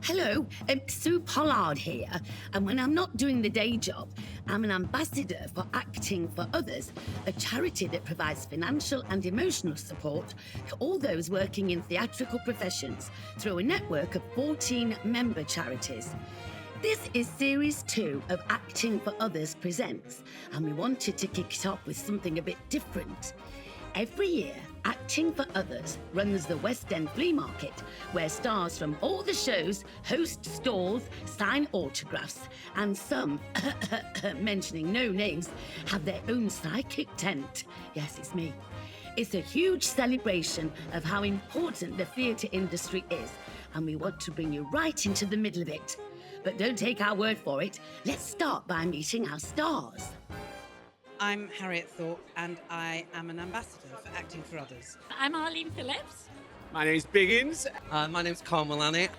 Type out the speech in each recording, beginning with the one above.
Hello, Su Pollard here, and when I'm not doing the day job, I'm an ambassador for Acting for Others, a charity that provides financial and emotional support to all those working in theatrical professions through a network of 14 member charities. This is Series 2 of Acting for Others Presents, and we wanted to kick it off with something a bit different. Every year, Acting for Others runs the West End Flea Market, where stars from all the shows host stalls, sign autographs, and some, mentioning no names, have their own psychic tent. Yes, it's me. It's a huge celebration of how important the theatre industry is, and we want to bring you right into the middle of it. But don't take our word for it. Let's start by meeting our stars. I'm Harriet Thorpe and I am an ambassador for Acting for Others. I'm Arlene Phillips. My name's Biggins. My name's Carl Mullaney.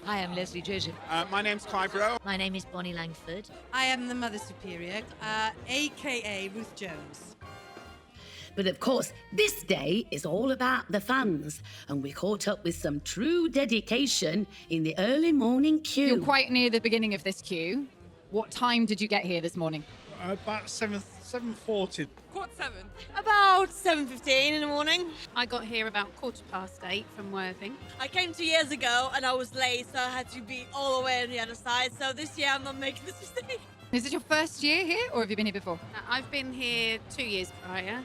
Hi, I'm Lesley Joseph. My name's Clive Rowe. My name is Bonnie Langford. I am the Mother Superior, a.k.a. Ruth Jones. But of course, this day is all about the fans, and we caught up with some true dedication in the early morning queue. You're quite near the beginning of this queue. What time did you get here this morning? About 7:40. Quarter 7. About 7:15 in the morning. I got here about 8:15 from Worthing. I came 2 years ago and I was late, so I had to be all the way on the other side. So this year I'm not making this mistake. Is it your first year here, or have you been here before? I've been here 2 years prior.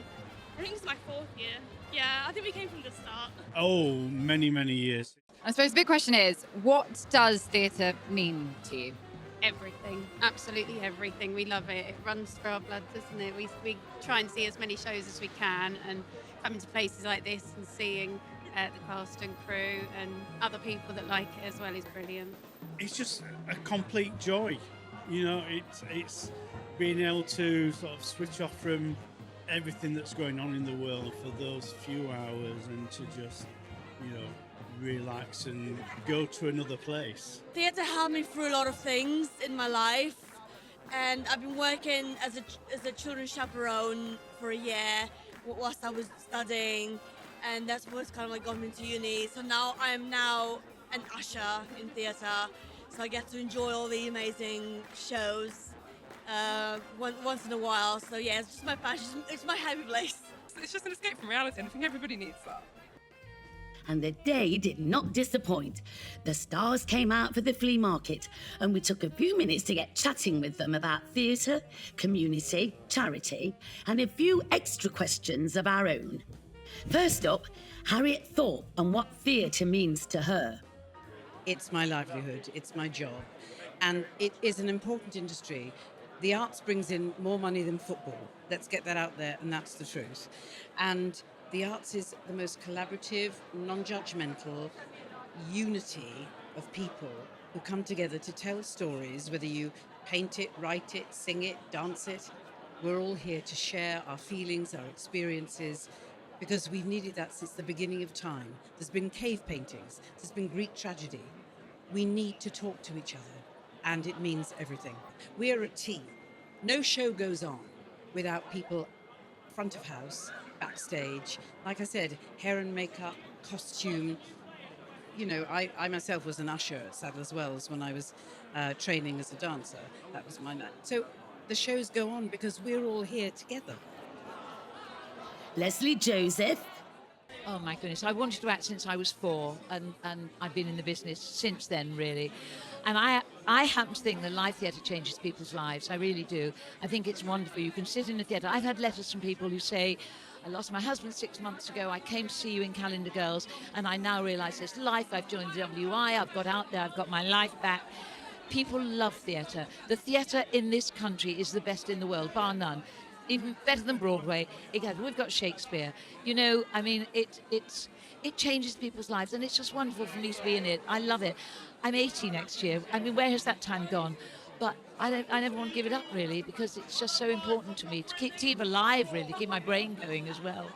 I think it's my 4th year. Yeah, I think we came from the start. Oh, many years. I suppose the big question is, what does theatre mean to you? Everything, absolutely everything. We love it. It runs through our blood, doesn't it? We try and see as many shows as we can, and coming to places like this and seeing the cast and crew and other people that like it as well is brilliant. It's just a complete joy. You know, it's being able to sort of switch off from everything that's going on in the world for those few hours and to just, relax and go to another place. Theatre helped me through a lot of things in my life, and I've been working as a children's chaperone for a year whilst I was studying, and that's what kind of like got me into uni. So now I'm an usher in theatre, so I get to enjoy all the amazing shows once in a while. So yeah, it's just my passion. It's my happy place. It's just an escape from reality, and I think everybody needs that. And the day did not disappoint. The stars came out for the flea market, and we took a few minutes to get chatting with them about theatre, community, charity, and a few extra questions of our own. First up, Harriet Thorpe and what theatre means to her. It's my livelihood, it's my job, and it is an important industry. The arts brings in more money than football. Let's get that out there, and that's the truth. And the arts is the most collaborative, non-judgmental unity of people who come together to tell stories, whether you paint it, write it, sing it, dance it. We're all here to share our feelings, our experiences, because we've needed that since the beginning of time. There's been cave paintings, there's been Greek tragedy. We need to talk to each other, and it means everything. We are a team. No show goes on without people front of house, backstage. Like I said, hair and makeup, costume. I myself was an usher at Sadler's Wells when I was training as a dancer. That was my night. So the shows go on because we're all here together. Lesley Joseph. Oh my goodness, I wanted to act since I was 4, and I've been in the business since then, really. And I happen to think that live theatre changes people's lives. I really do. I think it's wonderful. You can sit in a theatre. I've had letters from people who say, I lost my husband 6 months ago. I came to see you in Calendar Girls, and I now realise there's life. I've joined the WI. I've got out there. I've got my life back. People love theatre. The theatre in this country is the best in the world, bar none. Even better than Broadway. We've got Shakespeare. It changes people's lives, and it's just wonderful for me to be in it. I love it. I'm 80 next year. Where has that time gone? But I never want to give it up, really, because it's just so important to me to keep alive, really, keep my brain going as well.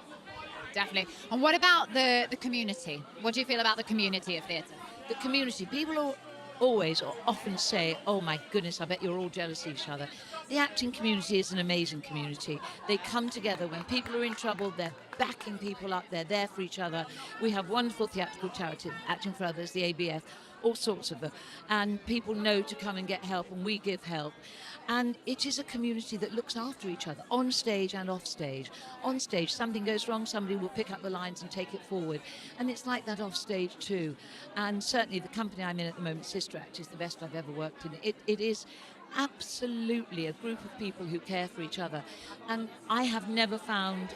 Definitely. And what about the community? What do you feel about the community of theatre? The community, people always or often say, oh my goodness, I bet you're all jealous of each other. The acting community is an amazing community. They come together when people are in trouble, they're backing people up there for each other. We have wonderful theatrical charity, Acting for Others, the ABF, all sorts of them. And people know to come and get help, and we give help. And it is a community that looks after each other, on stage and off stage. On stage, something goes wrong, somebody will pick up the lines and take it forward. And it's like that off stage too. And certainly the company I'm in at the moment, Sister Act, is the best I've ever worked in. It is absolutely a group of people who care for each other. And I have never found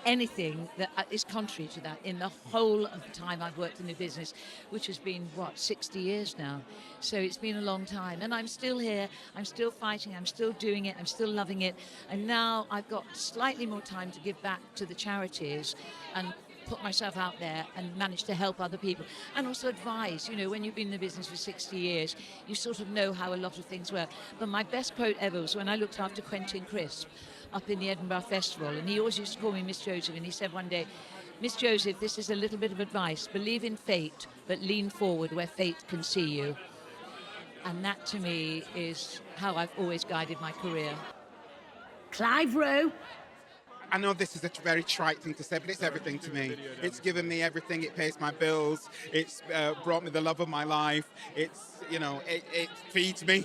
anything that is contrary to that in the whole of the time I've worked in the business, which has been, 60 years now. So it's been a long time. And I'm still here, I'm still fighting, I'm still doing it, I'm still loving it. And now I've got slightly more time to give back to the charities and put myself out there and manage to help other people and also advise. When you've been in the business for 60 years, you sort of know how a lot of things work. But my best quote ever was when I looked after Quentin Crisp up in the Edinburgh Festival, and he always used to call me Miss Joseph, and he said one day, "Miss Joseph, this is a little bit of advice. Believe in fate, but lean forward where fate can see you." And that to me is how I've always guided my career. Clive Rowe. I know this is a very trite thing to say, but it's everything to me. It's given me everything. It pays my bills. It's brought me the love of my life. It feeds me.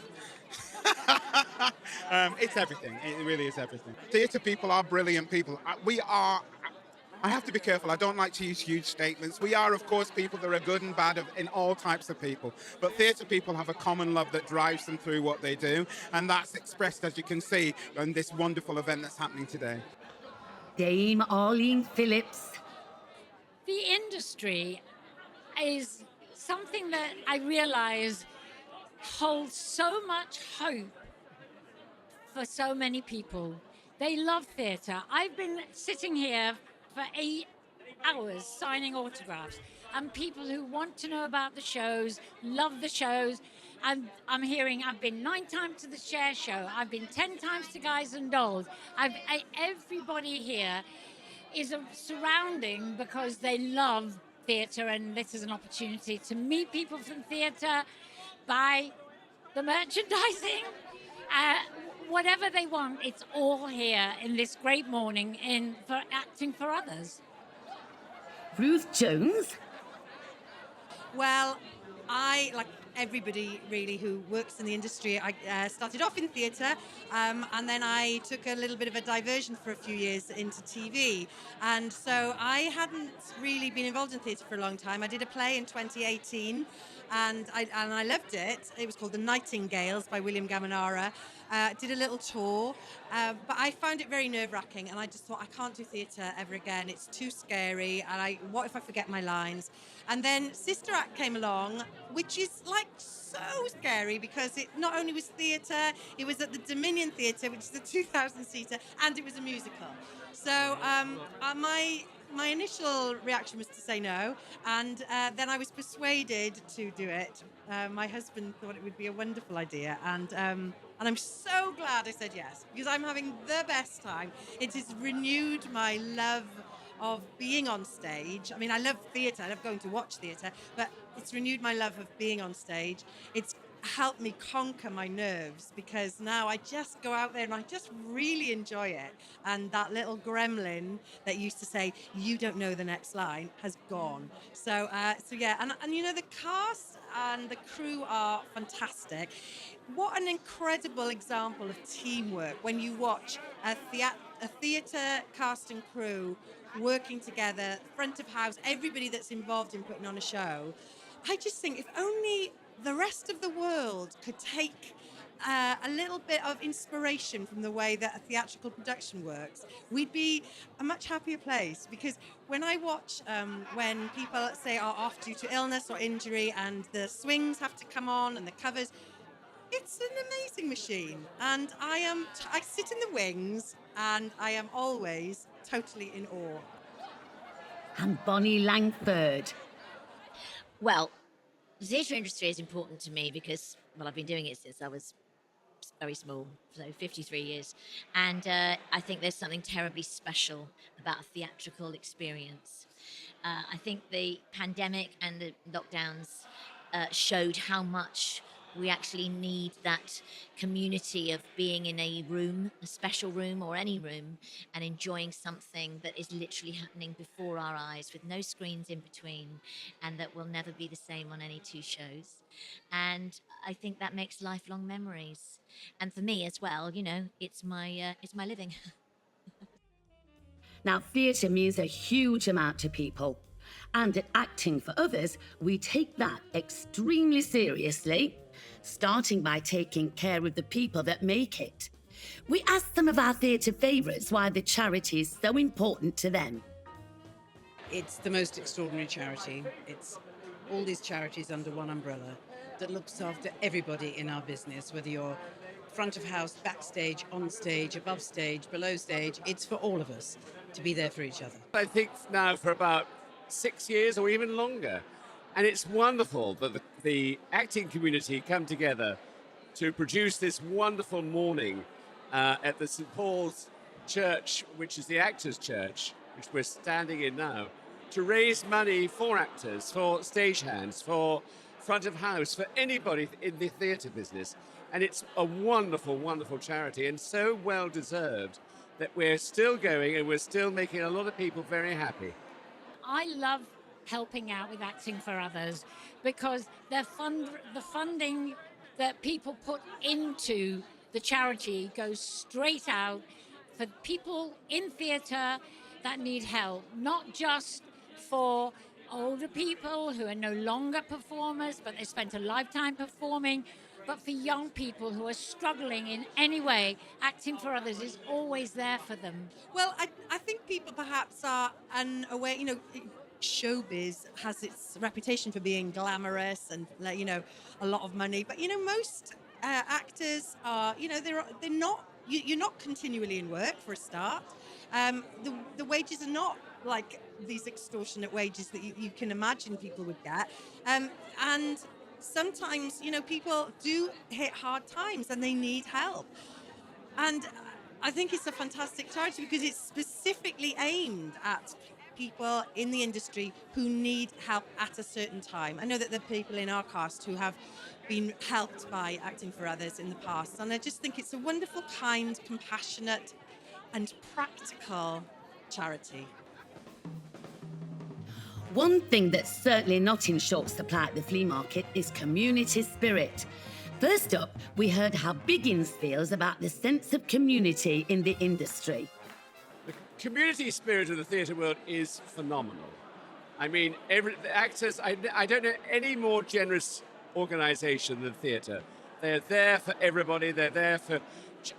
It's everything. It really is everything. Theatre people are brilliant people. I have to be careful. I don't like to use huge statements. We are, of course, people that are good and bad in all types of people. But theatre people have a common love that drives them through what they do. And that's expressed, as you can see, in this wonderful event that's happening today. Dame Arlene Phillips. The industry is something that I realise holds so much hope for so many people. They love theatre. I've been sitting here for 8 hours signing autographs, and people who want to know about the shows, love the shows. And I'm hearing I've been 9 times to the Cher show. I've been 10 times to Guys and Dolls. Everybody here is surrounding because they love theatre, and this is an opportunity to meet people from theatre, buy the merchandising, whatever they want. It's all here in this great morning for Acting for Others. Ruth Jones. Well, I, like everybody really who works in the industry, I started off in theatre, and then I took a little bit of a diversion for a few years into TV. And so I hadn't really been involved in theatre for a long time. I did a play in 2018, and I loved it. It was called The Nightingales by William Gamanara. Did a little tour, but I found it very nerve-wracking, and I just thought, I can't do theatre ever again. It's too scary, and what if I forget my lines? And then Sister Act came along, which is like so scary because it not only was theatre, it was at the Dominion Theatre, which is a 2,000-seater, and it was a musical. So my initial reaction was to say no, and then I was persuaded to do it. My husband thought it would be a wonderful idea, and I'm so glad I said yes, because I'm having the best time. It has renewed my love of being on stage. I mean, I love theatre, I love going to watch theatre, but it's renewed my love of being on stage. It's helped me conquer my nerves, because now I just go out there and I just really enjoy it. And that little gremlin that used to say, "You don't know the next line," has gone. So yeah, and the cast and the crew are fantastic. What an incredible example of teamwork when you watch a theatre cast and crew working together, front of house, everybody that's involved in putting on a show. I just think if only the rest of the world could take a little bit of inspiration from the way that a theatrical production works, we'd be a much happier place. Because when I watch when people say are off due to illness or injury and the swings have to come on and the covers, it's an amazing machine. And I sit in the wings and I am always totally in awe. And Bonnie Langford. Well, the theatre industry is important to me because, I've been doing it since I was very small, so 53 years. And I think there's something terribly special about a theatrical experience. I think the pandemic and the lockdowns showed how much We actually need that community of being in a room, a special room or any room, and enjoying something that is literally happening before our eyes with no screens in between, and that will never be the same on any two shows. And I think that makes lifelong memories. And for me as well, it's my living. Now, theatre means a huge amount to people. And at Acting for Others, we take that extremely seriously, starting by taking care of the people that make it. We asked some of our theatre favourites why the charity is so important to them. It's the most extraordinary charity. It's all these charities under one umbrella that looks after everybody in our business, whether you're front of house, backstage, on stage, above stage, below stage. It's for all of us to be there for each other. I think now for about 6 years or even longer. And it's wonderful that the acting community come together to produce this wonderful morning at the St. Paul's Church, which is the Actors' Church, which we're standing in now, to raise money for actors, for stagehands, for front of house, for anybody in the theatre business. And it's a wonderful, wonderful charity, and so well deserved that we're still going and we're still making a lot of people very happy. I love helping out with Acting for Others because the funding that people put into the charity goes straight out for people in theatre that need help, not just for older people who are no longer performers, but they spent a lifetime performing, but for young people who are struggling in any way. Acting for Others is always there for them. Well, I think people perhaps are unaware, showbiz has its reputation for being glamorous and, a lot of money. But, most actors are, they're not, you're not continually in work for a start. The wages are not like these extortionate wages that you can imagine people would get. And sometimes, people do hit hard times and they need help. And I think it's a fantastic charity because it's specifically aimed at people in the industry who need help at a certain time. I know that there are people in our cast who have been helped by Acting for Others in the past. And I just think it's a wonderful, kind, compassionate and practical charity. One thing that's certainly not in short supply at the flea market is community spirit. First up, we heard how Biggins feels about the sense of community in the industry. The community spirit of the theatre world is phenomenal. I mean, the actors, I don't know any more generous organisation than theatre. They're there for everybody. They're there for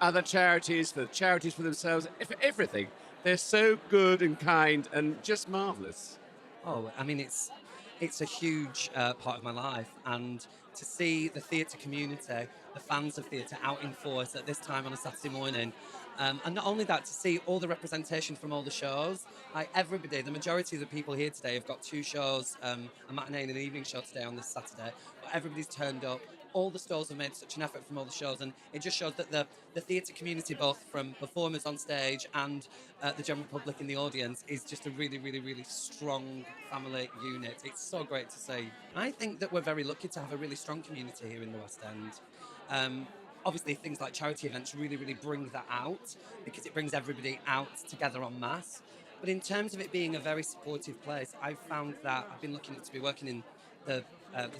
other charities, for themselves, for everything. They're so good and kind and just marvellous. Oh, I mean, it's a huge part of my life, and to see the theatre community, the fans of theatre out in force at this time on a Saturday morning, and not only that, to see all the representation from all the shows, like everybody, the majority of the people here today have got two shows, a matinee and an evening show today on this Saturday, but everybody's turned up. All the stalls have made such an effort from all the shows, and it just shows that the theatre community, both from performers on stage and the general public in the audience, is just a really, really, really strong family unit. It's so great to see. I think that we're very lucky to have a really strong community here in the West End. Obviously, things like charity events really, really bring that out because it brings everybody out together en masse. But in terms of it being a very supportive place, I've found that I've been lucky enough to be working in the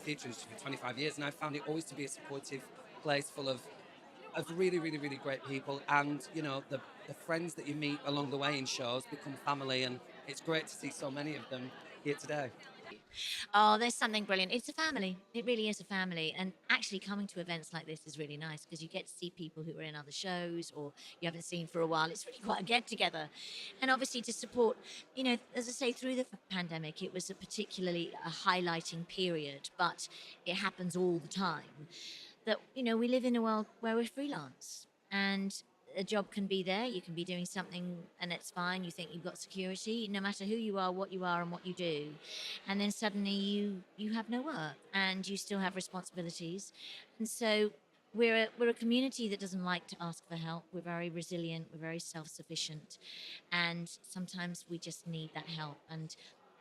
theatre industry for 25 years, and I've found it always to be a supportive place full of really, really, really great people, and the friends that you meet along the way in shows become family, and it's great to see so many of them here today. Oh, there's something brilliant. It's a family. It really is a family. And actually coming to events like this is really nice because you get to see people who are in other shows or you haven't seen for a while. It's really quite a get-together. And obviously to support, as I say, through the pandemic, it was particularly a highlighting period, but it happens all the time. That, we live in a world where we're freelance and a job can be there, you can be doing something and it's fine, you think you've got security, no matter who you are, what you are and what you do. And then suddenly you have no work and you still have responsibilities. And so we're a community that doesn't like to ask for help. We're very resilient, we're very self-sufficient. And sometimes we just need that help. And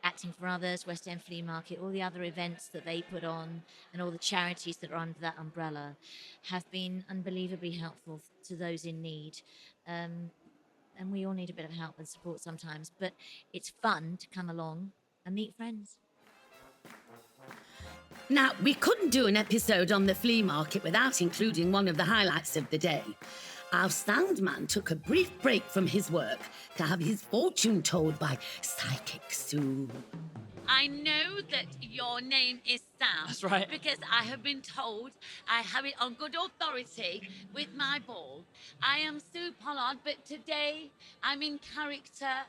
Acting for Others, West End Flea Market, all the other events that they put on, and all the charities that are under that umbrella have been unbelievably helpful to those in need. And we all need a bit of help and support sometimes, but it's fun to come along and meet friends. Now, we couldn't do an episode on the flea market without including one of the highlights of the day. Our sound man took a brief break from his work to have his fortune told by Psychic Sue. I know that your name is Sam. That's right. Because I have been told, I have it on good authority with my ball. I am Su Pollard, but today I'm in character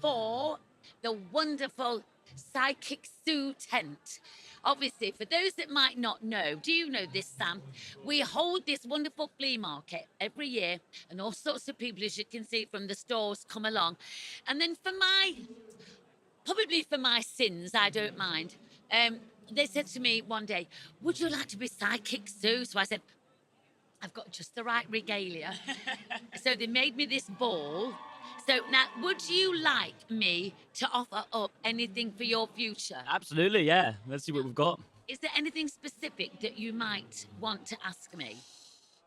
for the wonderful Psychic Sue tent. Obviously, for those that might not know, do you know this, Sam? We hold this wonderful flea market every year, and all sorts of people, as you can see from the stores, come along. And then probably for my sins, I don't mind. They said to me one day, would you like to be Psychic Sue? So I said, I've got just the right regalia. So they made me this ball. So now, would you like me to offer up anything for your future? Absolutely, yeah. Let's see what we've got. Is there anything specific that you might want to ask me?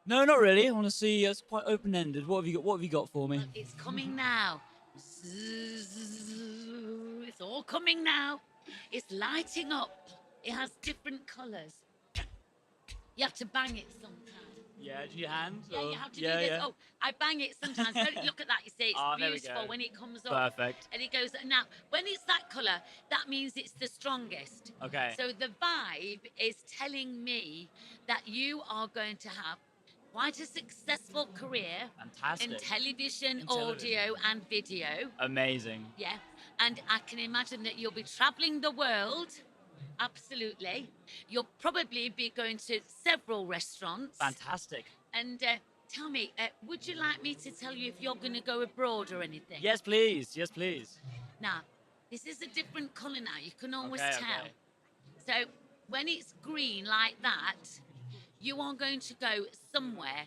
No, not really. I want to see. It's quite open-ended. What have you got? What have you got for me? It's coming now. It's all coming now. It's lighting up. It has different colours. You have to bang it sometimes. Yeah, do your hands? Yeah, you have to do this. Yeah. Oh, I bang it sometimes. Look at that, you see, it's beautiful when it comes up. Perfect. And it goes, now, when it's that colour, that means it's the strongest. Okay. So the vibe is telling me that you are going to have quite a successful career. Fantastic. In television, audio, and video. Amazing. Yeah, and I can imagine that you'll be travelling the world. Absolutely. You'll probably be going to several restaurants. Fantastic. And tell me, would you like me to tell you if you're going to go abroad or anything? Yes, please. Yes, please. Now, this is a different colour now. You can always Okay, tell. okay. So when it's green like that, you are going to go somewhere,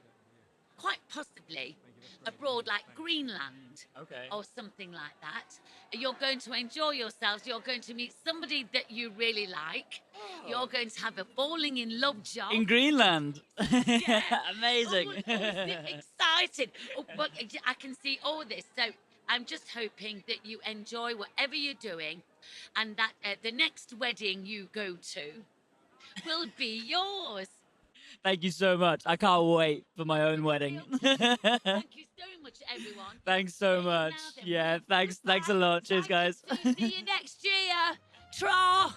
quite possibly abroad, like Greenland. Okay. Or something like that. You're going to enjoy yourselves. You're going to meet somebody that you really like. Oh. You're going to have a falling in love job. In Greenland. Yeah. Amazing. Excited. Well, I can see all this. So I'm just hoping that you enjoy whatever you're doing, and that the next wedding you go to will be yours. Thank you so much. I can't wait for my own wedding. Thank you so much, everyone. Thanks so much. Yeah, thanks a lot. Cheers, guys. See you next year. Tra.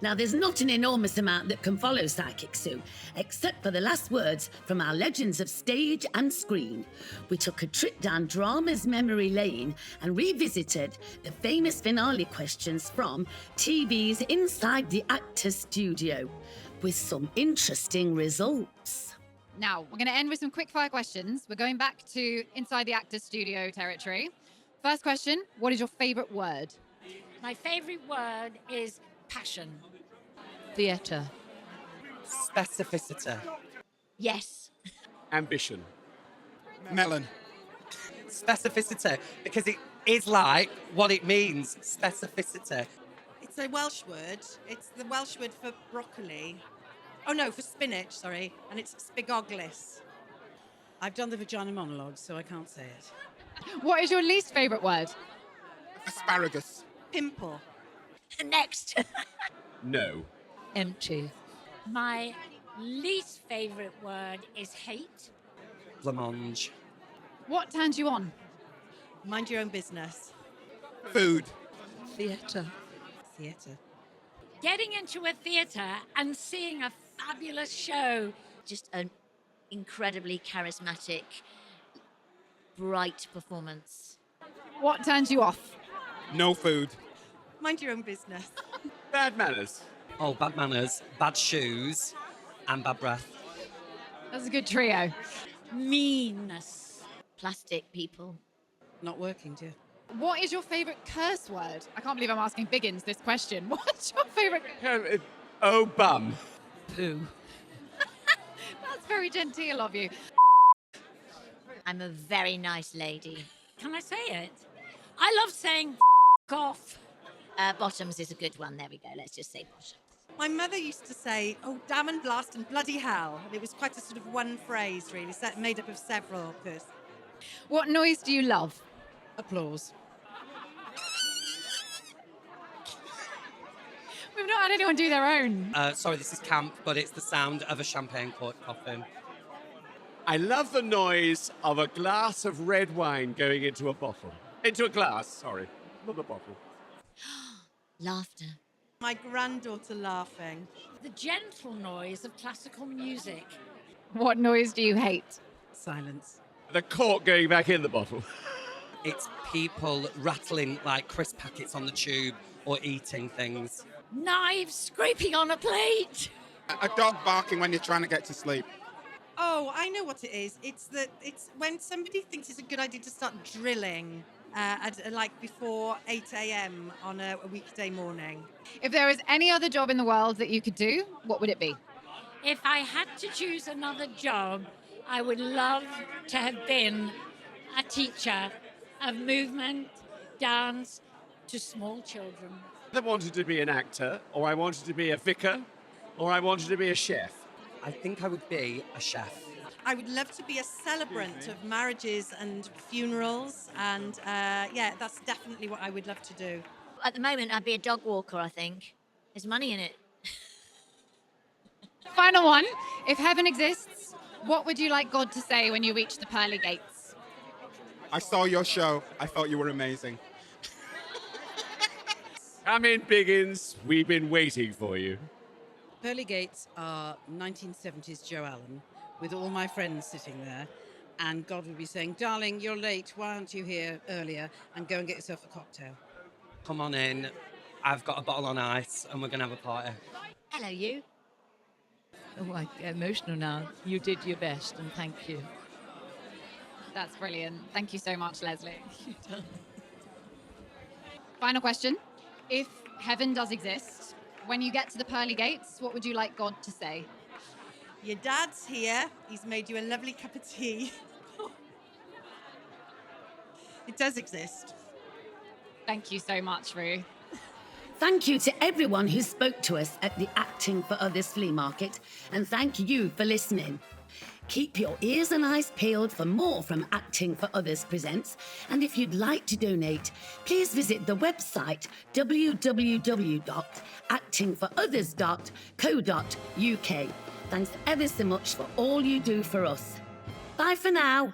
Now, there's not an enormous amount that can follow Psychic Sue, except for the last words from our legends of stage and screen. We took a trip down drama's memory lane and revisited the famous finale questions from TV's Inside the Actors Studio, with some interesting results. Now, we're going to end with some quick-fire questions. We're going back to Inside the Actors Studio territory. First question, what is your favourite word? My favourite word is passion. Theatre. Specificity. Yes. Ambition. Melon. Specificity, because it is like what it means. Specificity. It's a Welsh word. It's the Welsh word for broccoli. Oh no, for spinach, sorry. And it's spigoglis. I've done the vagina monologue, so I can't say it. What is your least favourite word? Asparagus. Pimple. Next. No. Empty. My least favourite word is hate. Blancmange. What turns you on? Mind your own business. Food. Theatre. Theatre. Getting into a theatre and seeing a fabulous show. Just an incredibly charismatic, bright performance. What turns you off? No food. Mind your own business. Bad manners. Oh, bad manners, bad shoes, and bad breath. That's a good trio. Meanness. Plastic people. Not working, dear. What is your favourite curse word? I can't believe I'm asking Biggins this question. What's your favourite? Oh, bum. Poo. That's very genteel of you. I'm a very nice lady. Can I say it? I love saying off. Bottoms is a good one. There we go. Let's just say bottoms. My mother used to say, "Oh, damn and blast and bloody hell." And it was quite a sort of one phrase, really, made up of several words. What noise do you love? Applause. We've not had anyone do their own. Sorry, this is camp, but it's the sound of a champagne cork popping. I love the noise of a glass of red wine going into a bottle. Into a glass, sorry, not a bottle. Laughter. My granddaughter laughing. The gentle noise of classical music. What noise do you hate? Silence. The cork going back in the bottle. It's people rattling like crisp packets on the tube or eating things. Knives scraping on a plate. A dog barking when you're trying to get to sleep. Oh, I know what it is. It's when somebody thinks it's a good idea to start drilling like before 8 a.m. on a weekday morning. If there was any other job in the world that you could do, what would it be? If I had to choose another job, I would love to have been a teacher of movement, dance to small children. I wanted to be an actor, or I wanted to be a vicar, or I wanted to be a chef. I think I would be a chef. I would love to be a celebrant of marriages and funerals, and yeah, that's definitely what I would love to do. At the moment, I'd be a dog walker, I think. There's money in it. Final one. If heaven exists, what would you like God to say when you reach the pearly gates? I saw your show. I thought you were amazing. Come in, Biggins. We've been waiting for you. Pearly gates are 1970s Joe Allen, with all my friends sitting there, and God would be saying, "Darling, you're late. Why aren't you here earlier? And go and get yourself a cocktail." Come on in. I've got a bottle on ice, and we're going to have a party. Hello, you. Oh, I get emotional now. You did your best, and thank you. That's brilliant. Thank you so much, Lesley. Final question. If heaven does exist, when you get to the pearly gates, what would you like God to say? Your dad's here. He's made you a lovely cup of tea. It does exist. Thank you so much, Ruth. Thank you to everyone who spoke to us at the Acting for Others Flea Market, and thank you for listening. Keep your ears and eyes peeled for more from Acting for Others Presents, and if you'd like to donate, please visit the website www.actingforothers.co.uk. Thanks ever so much for all you do for us. Bye for now.